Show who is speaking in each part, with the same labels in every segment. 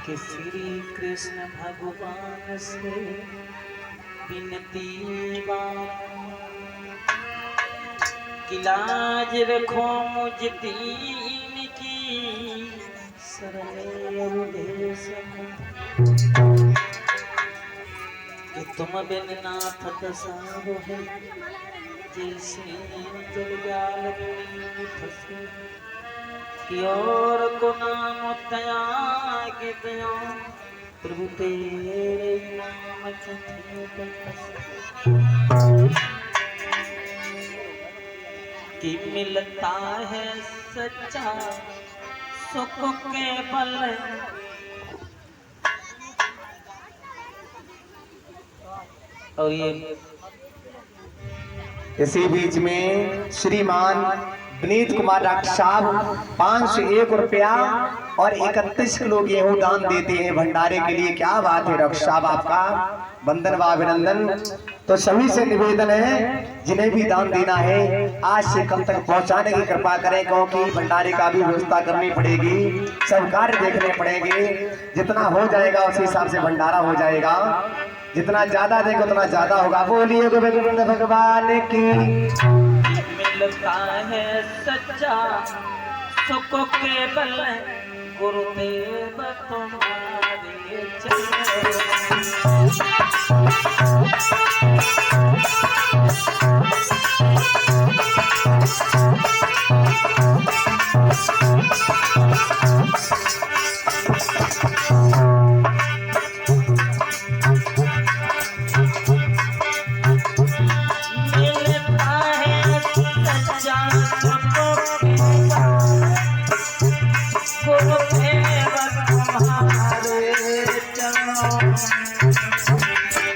Speaker 1: कि श्री कृष्ण भगवान से विनती कि लाज रखो मुझ दीन की शरण दे सको कि तुम बिन नाथ दसारो है जैसे जल जाल में फंसे कि और को नाम त्याग दयो प्रभु तेरे नाम कि मिलता है सच्चा सुख के बल और ये
Speaker 2: इसी बीच में श्रीमान विनीत कुमार डॉक्टर साहब 501 रुपया और 31 किलो गेहूं दान देते हैं भंडारे के लिए। क्या बात है डॉक्टर साहब, आपका वंदन व अभिनंदन। तो सभी से निवेदन है जिन्हें भी दान देना है आज से कल तक पहुंचाने की कृपा करें, क्योंकि भंडारे का भी व्यवस्था करनी पड़ेगी, सब कार्य देखने पड़ेंगे। जितना हो जाएगा उस हिसाब से भंडारा हो जाएगा, जितना ज्यादा देगा उतना ज्यादा होगा। बोलिए गोविंद भगवान की।
Speaker 1: मिलता है सच्चा सुख के बल गुरुदेव तुम्हारे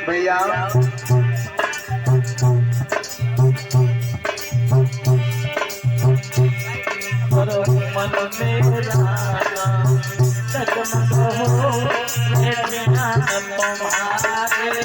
Speaker 2: भैया
Speaker 1: मन मेरा जगमग हो ध्यान तुम्हारे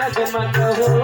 Speaker 1: जगमग हो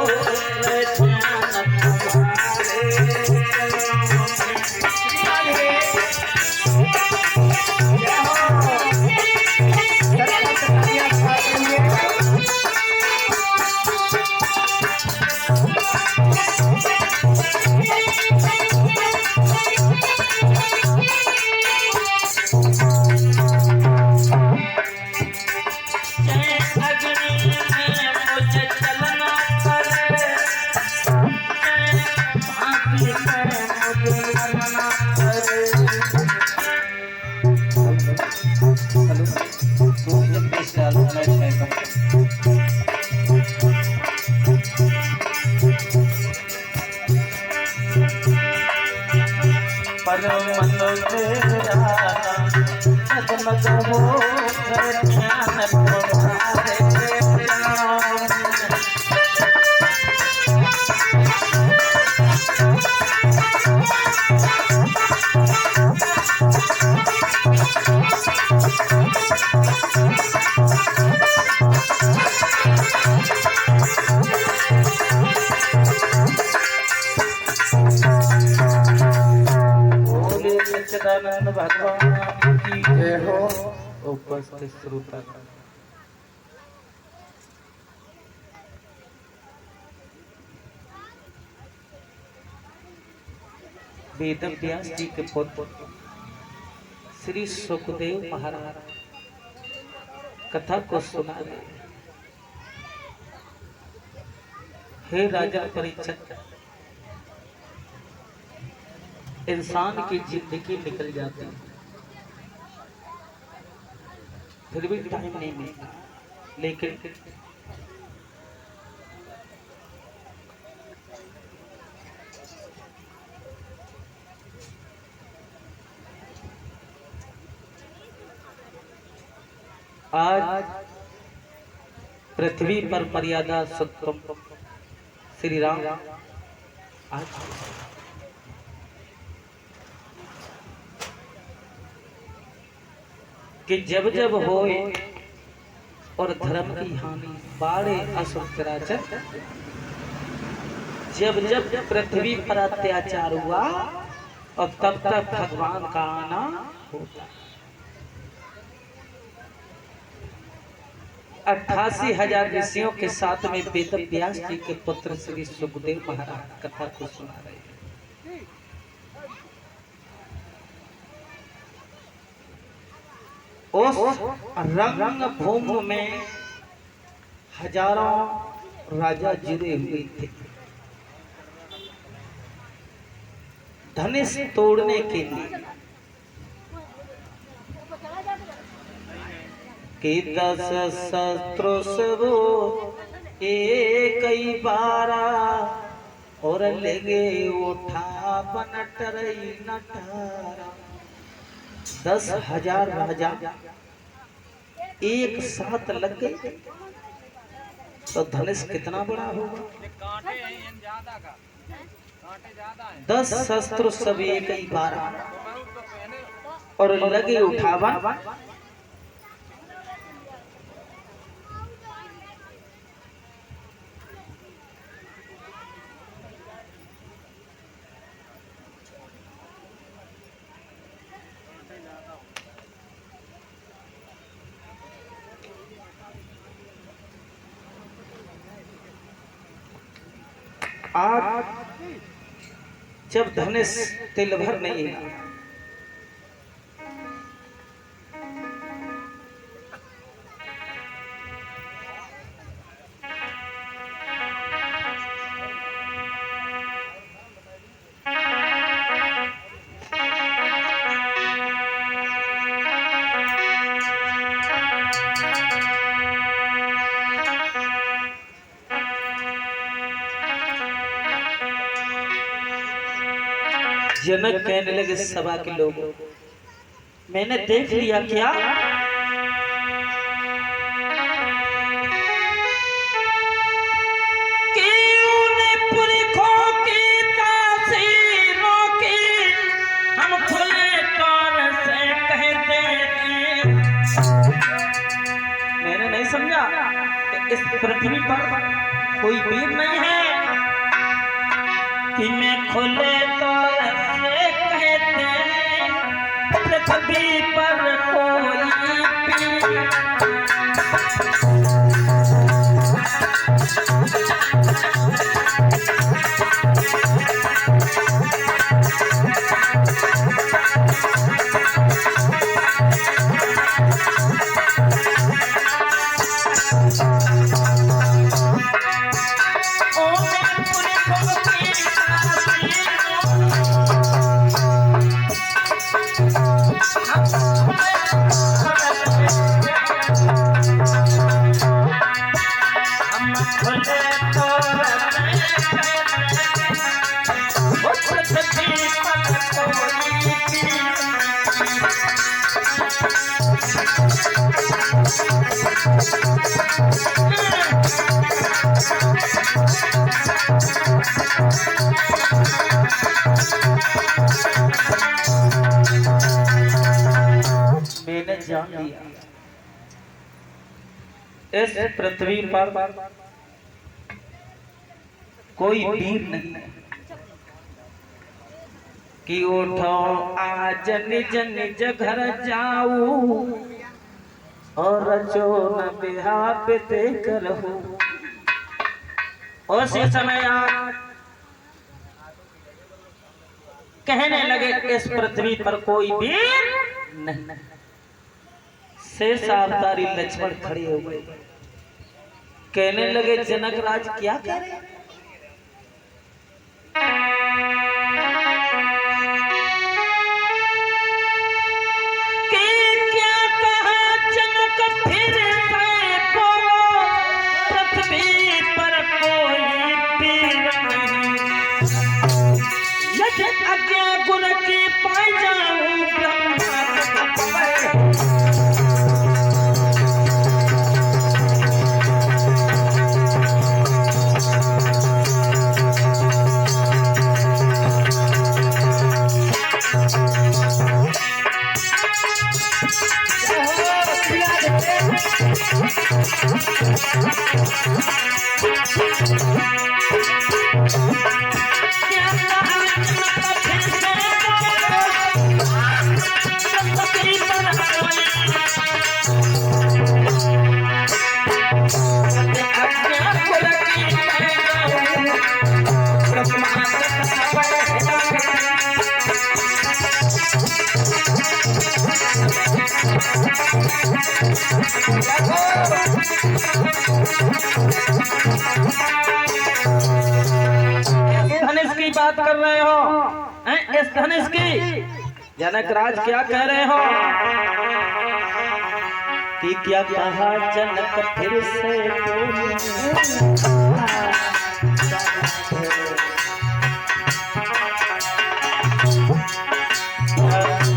Speaker 1: भगवान की जय हो। उपस्थित श्रोता वेद व्यास जी के पुत्र श्री सुखदेव महाराज कथा को सुना रहे। हे राजा परीक्षित, इंसान की जिंदगी निकल जाती है फिर भी टाइम नहीं मिलता, लेकिन आज पृथ्वी पर मर्यादा सत्वम श्री राम आज कि जब जब होए और धर्म की हानि बाढ़े असुर चराचर, जब जब पृथ्वी पर अत्याचार हुआ और तब तक भगवान का आना होता। 88,000 ऋषियों के साथ में वेद व्यास जी के पुत्र श्री सुखदेव महाराज कथा को सुना रहे हैं। उस रंग भूमि में हजारों राजा जुड़े हुए थे धनुष तोड़ने के लिए कि 10 शस्त्र सबो एक ही बारा और लगे उठा बन टरई नटारा। 10,000 राजा एक साथ लग गए तो धनुष कितना बड़ा होगा। 10 शस्त्र सब एक ही बारा और लगे उठावन। आज जब धनुष तिल भर नहीं है जनक कहने लगे सभा के लोग, मैंने देख लिया क्या कि उन्हें पुरखों की तासीरों की हम खुले तौर से कहते हैं। मैंने नहीं समझा कि इस पृथ्वी पर कोई वीर नहीं है कि मैं खुले तौर पृथ्वी पर कोई मैंने जान लिया इस पृथ्वी पर कोई वीर नहीं है कि उठो आज निज निज घर जाऊं और रचो न बिहार पे देकर हो। उसी समय आप कहने लगे इस पृथ्वी पर कोई वीर नहीं। शेष अवतारी लक्ष्मण खड़े हो गए, कहने लगे जनक राज क्या कह रहे हैं? धनुष की बात कर रहे हो? इस धनुष की जनक राज क्या कह रहे हो कि क्या कहा जनक फिर से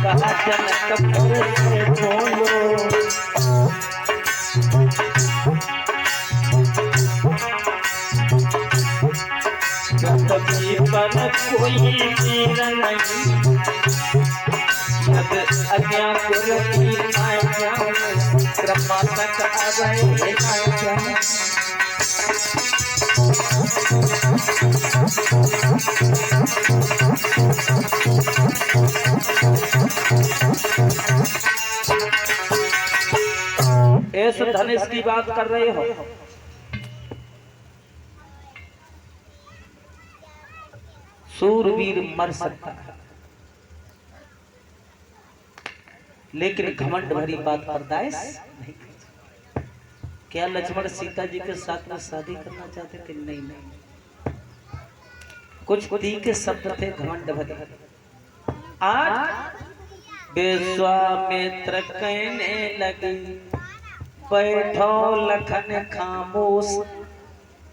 Speaker 1: कहा जनक फिर से बोलो पर कोई मेरा नहीं जब अज्ञा गुरु आज्ञा कृपा तक आवे आज्ञा इस धनुष की बात कर रहे हो? सूरवीर मर सकता है, लेकिन घमंड भरी बात बर्दाश्त नहीं कर सकता। क्या लक्ष्मण सीता जी के साथ में शादी करना चाहते थे? नहीं नहीं, कुछ तीखे शब्द थे घमंड भरे। आज विश्वामित्र कहने लगे बैठो लखन खामोश,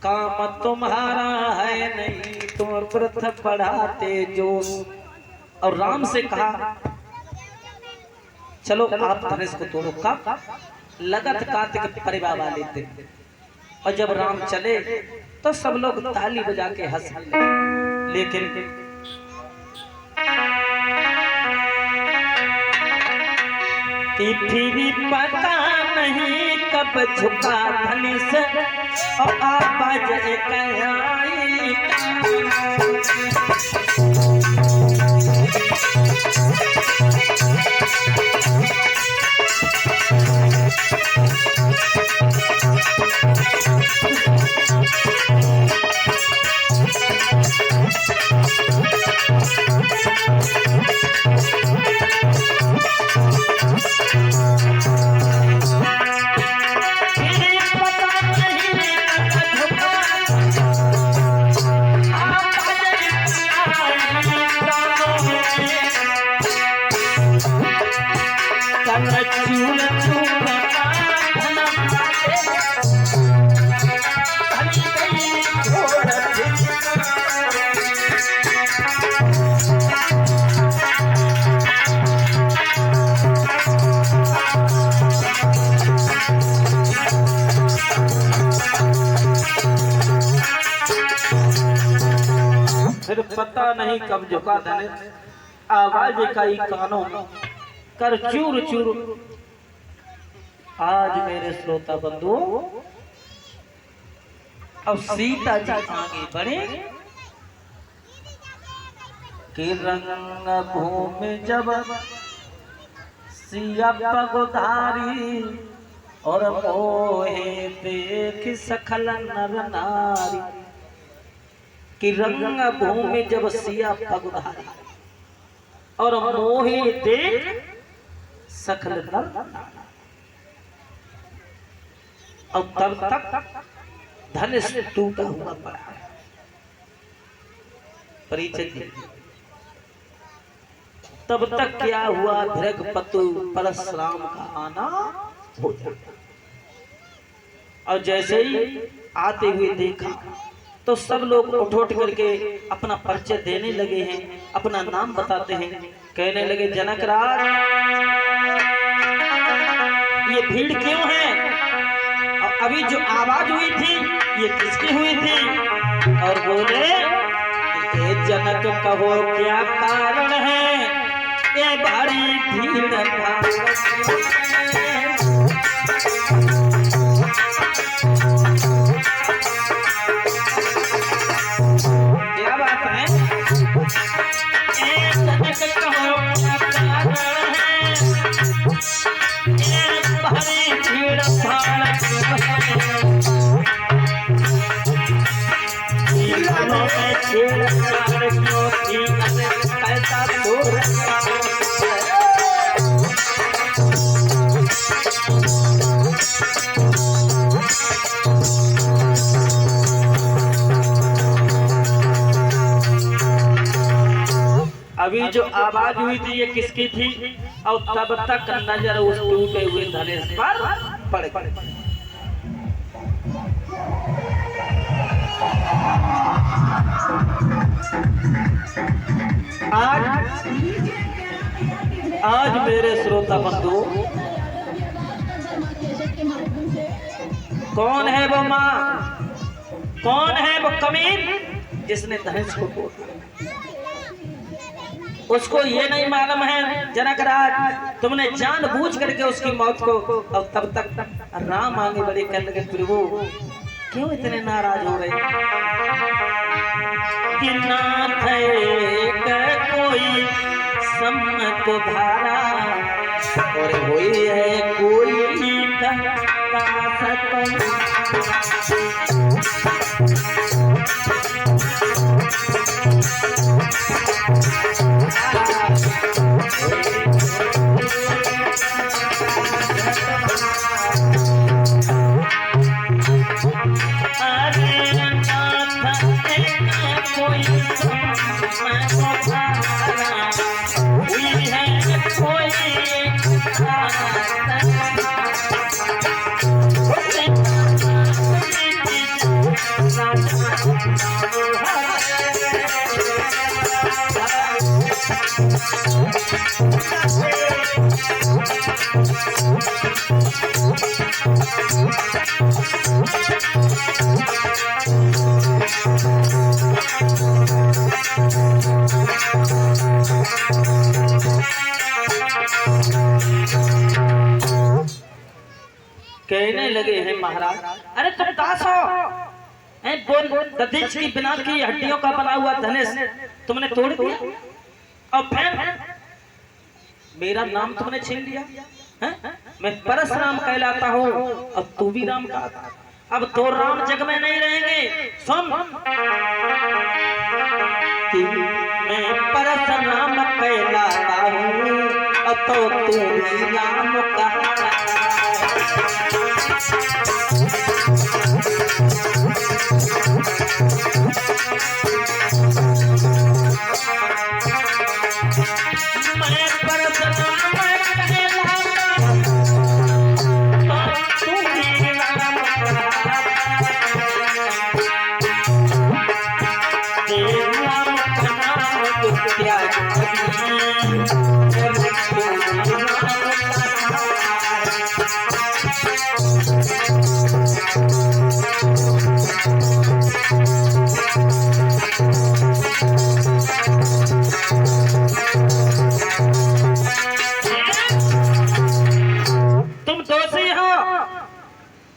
Speaker 1: काम तुम्हारा है नहीं, तुम व्रत बढ़ाते जोश। और राम से कहा चलो आप धनुष को तोड़ो। कब? लगत कार्तिक परिवार वाले थे। और जब राम चले तो सब लोग ताली बजा के हंस ले, लेकिन फिर पता नहीं कब झुका धनुष और आवाज एक आई। फिर पता नहीं कब झुका धनुष, आवाज इकाई कानों में कर चूर चूर। आज मेरे श्रोता बंधुओं, अब सीता जी आगे बढ़े कि रंग भूमि जब सिया पगुधारी और मोहे देख सकल नर नारी। कि रंग भूमि जब सिया पगुधारी और मोहे देख सकल नर नारी। और तब तक धनुष टूटा हुआ पड़ा है। परिचय दीजिए। तब तक क्या हुआ, भृगपतु परशुराम का आना हो जाता। और जैसे ही आते हुए देखा तो सब लोग उठ उठ करके अपना परिचय देने लगे हैं, अपना नाम बताते हैं। कहने लगे, जनक राज, ये भीड़ क्यों है? और अभी जो आवाज हुई थी ये किसकी हुई थी? और बोले, ये जनक कहो क्या कारण है, ये भारी भीड़ क्या बात है? ये जनक कहो क्या कारण है, ये भारी भीड़ अभी जो आवाज हुई थी ये किसकी थी? और तब तक नजर उस टूटे हुए धनुष पर पड़ गई। आज मेरे श्रोता बंधु, कौन है वो माँ, कौन है वो कमीन जिसने धनुष को तोड़ा? उसको ये नहीं मालूम है जनक राज, तुमने जानबूझ करके उसकी मौत को। और तब तक राम आगे बढ़े, कहने लगे, प्रभु क्यों इतने नाराज हो रहे? कि नाथ कोई सम्मत धारा और हुई है कोई कहने लगे हैं, महाराज अरे तुम दास हो, बोल दधीच की बिना की हड्डियों का बना हुआ धनुष तुमने तोड़ दिया और फिर मेरा नाम तुमने छीन लिया है? मैं परशुराम कहलाता हूँ, अब तू भी राम का। अब तो राम जग में नहीं रहेंगे। सुन, मैं परशुराम कहलाता हूँ, अब तो तू भी राम का।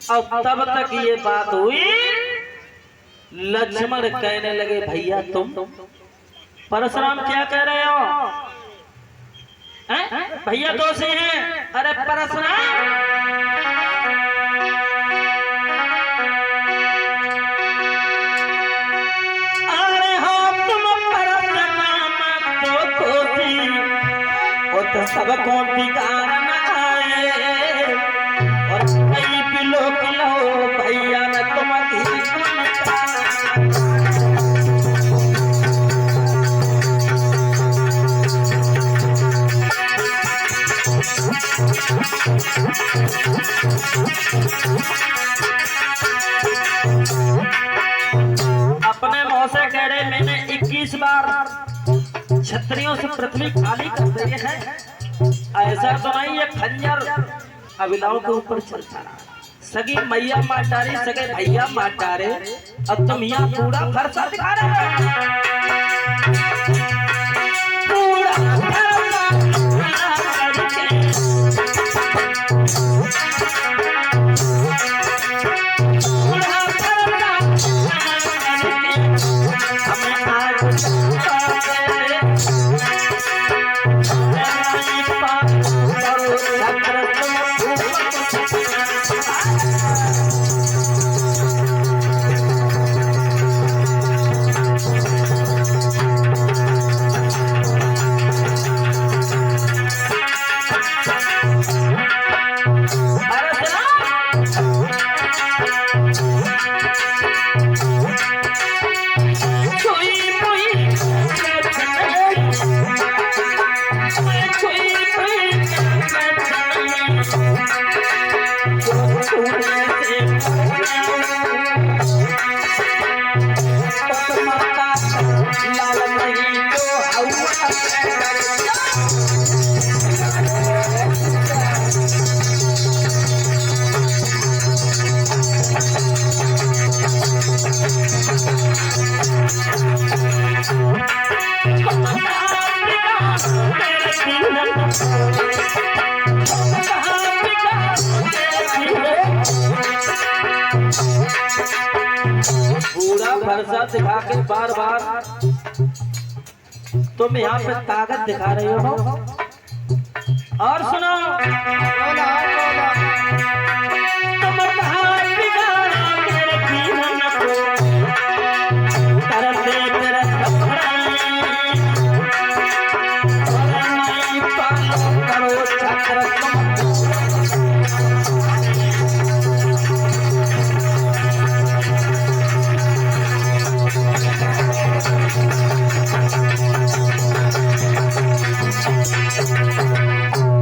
Speaker 1: और तब तक ये बात हुई, लक्ष्मण कहने लगे, भैया तुम परशुराम क्या कह रहे हो? भैया दोषी हैं। अरे परशुराम, अरे हो तुम परशुराम तो दोषी, वो तो सबको बिगाड़ना आए और कई लोग लो पृथ्वी खाली कर रही है। ऐसा तो नहीं ये खंजर अभिलाओं के ऊपर चलता रहा। सगी मैया मार डारे, सगे भैया मार डारे, अब तुम यहाँ पूरा फरसा दिखा रहे हो। पूरा पूरा भरसा दिखा के बार बार तुम यहाँ पे ताकत दिखा रहे हो। और सुनो, तुम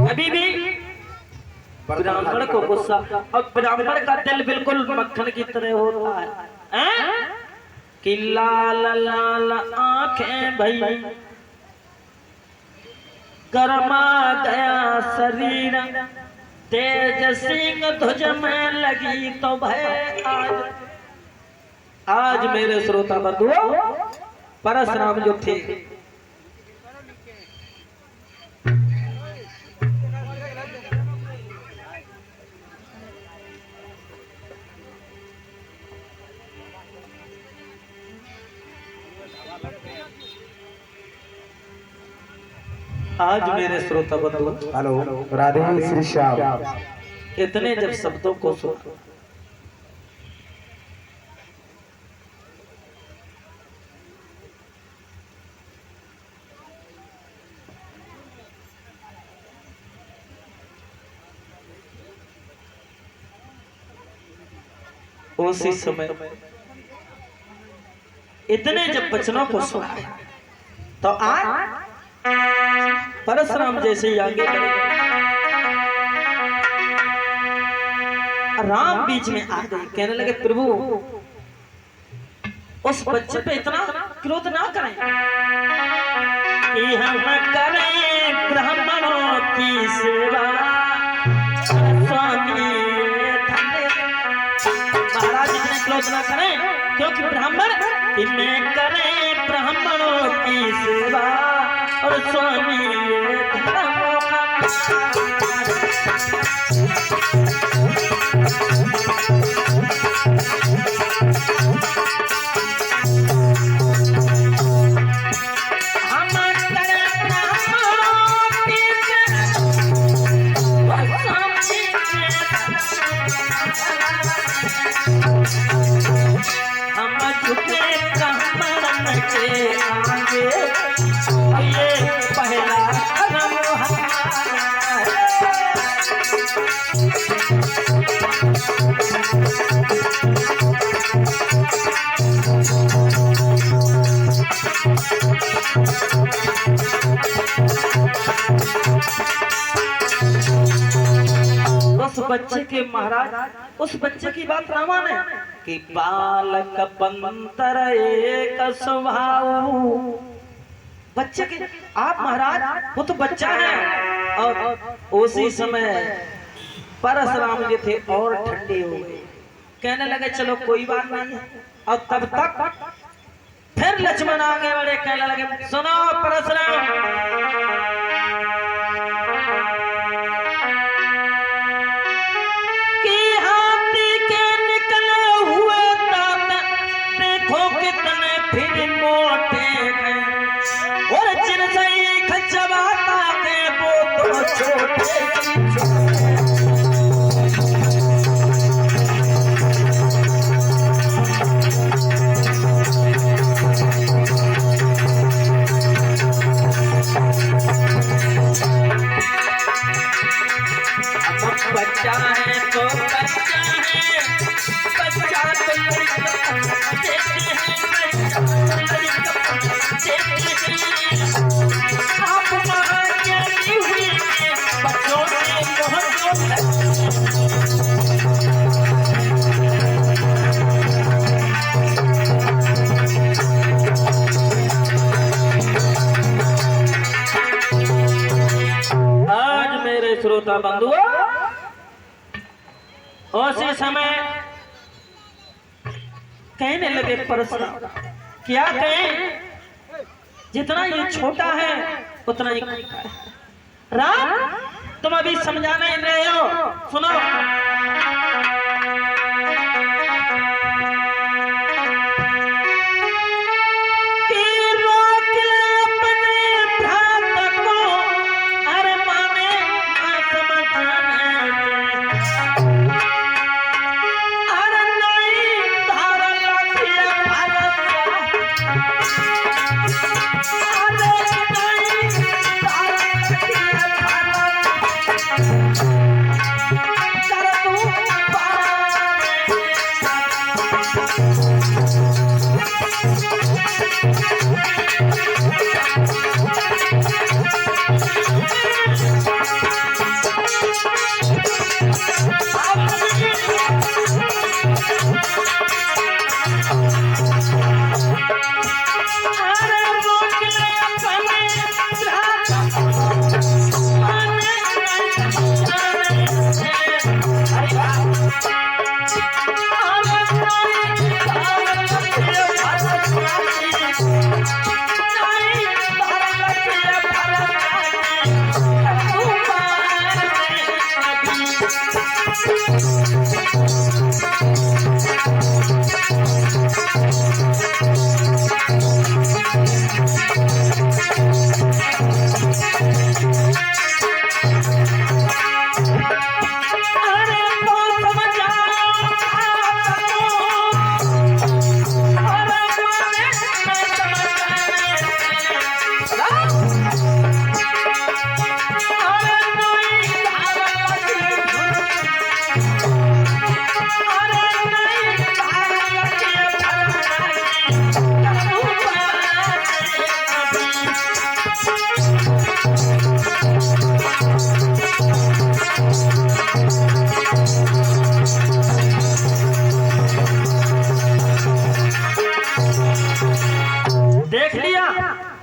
Speaker 1: अभी भी ब्राह्मण को गुस्सा, और ब्राह्मण का दिल बिल्कुल मक्खन की तरह होता है कि लाल लाल आंखें भई, गरमा गया शरीर, तेज सिंह ध्वज में लगी तो भय आज मेरे श्रोता बंधुओं, परशुराम जो थे आज मेरे श्रोता बंधु,
Speaker 2: हेलो राधे श्री श्याम,
Speaker 1: इतने जब शब्दों को सुना उसी समय इतने जब वचनों को सुना तो आज परशुराम जैसे ही आगे बढ़े, राम बीच में आ गए, कहने लगे प्रभु उस बच्चे पे इतना क्रोध ना करें कि हम करें ब्राह्मणों की सेवा। स्वामी महाराज इतने क्रोध ना करें, क्योंकि ब्राह्मण इनमें करें ब्राह्मणों की सेवा और स्वामी धर्मों का उस बच्चे के महाराज, उस बच्चे की बात ना माने कि बालक बंतर एक स्वभाव, बच्चे के आप महाराज वो तो बच्चा है। और उसी समय परशुराम जी थे और ठंडे हो गए, कहने लगे चलो कोई बात नहीं है। और तब तक फिर लक्ष्मण आगे बढ़े, कहने लगे सुनो परशुराम, कि हाथी के निकले हुए दांत देखो कितने फिर मोटे हैं, और जिनसे खचवाता के वो तो छोटे। बच्चा है तो बच्चा है, बच्चा तो आप महाज्ञानी हुई बच्चों से आज मेरे श्रोता बंधुओं उसी समय कहने लगे परशुराम, क्या कहें, जितना ये छोटा है उतना ही राम तुम अभी समझा नहीं रहे हो, सुनो।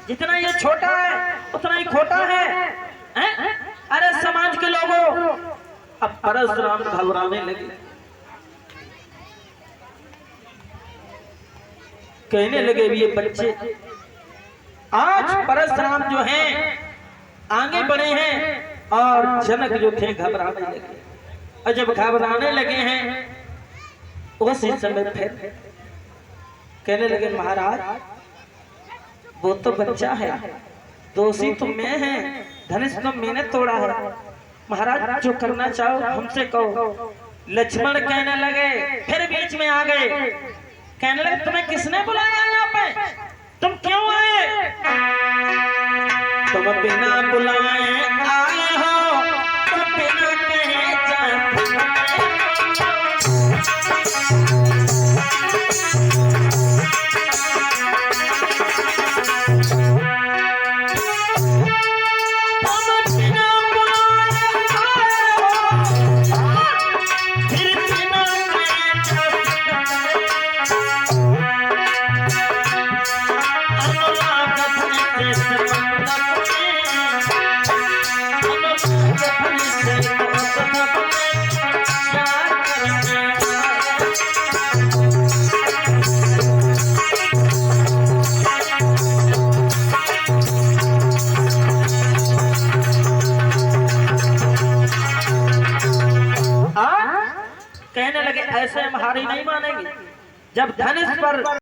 Speaker 1: जितना ये छोटा है उतना ही खोटा है, हैं? अरे समाज के लोगों, अब परशुराम घबराने लगे, कहने लगे ये बच्चे आज परशुराम जो हैं आगे बढ़े हैं और जनक जो थे घबराने लगे। और जब घबराने लगे हैं उसी समय फिर कहने लगे महाराज वो तो बच्चा है, दोषी तो मैं है, धनुष तो मैंने तोड़ा है, महाराज जो करना चाहो हमसे कहो। लक्ष्मण कहने लगे, फिर बीच में आ गए, कहने लगे तुम्हें किसने बुलाया यहाँ पे, तुम क्यों आए, तुम बिना बुलाए आए हो, तुम बिना कहे जाते। Yes. हारी नहीं मानेंगे। जब धनुष पर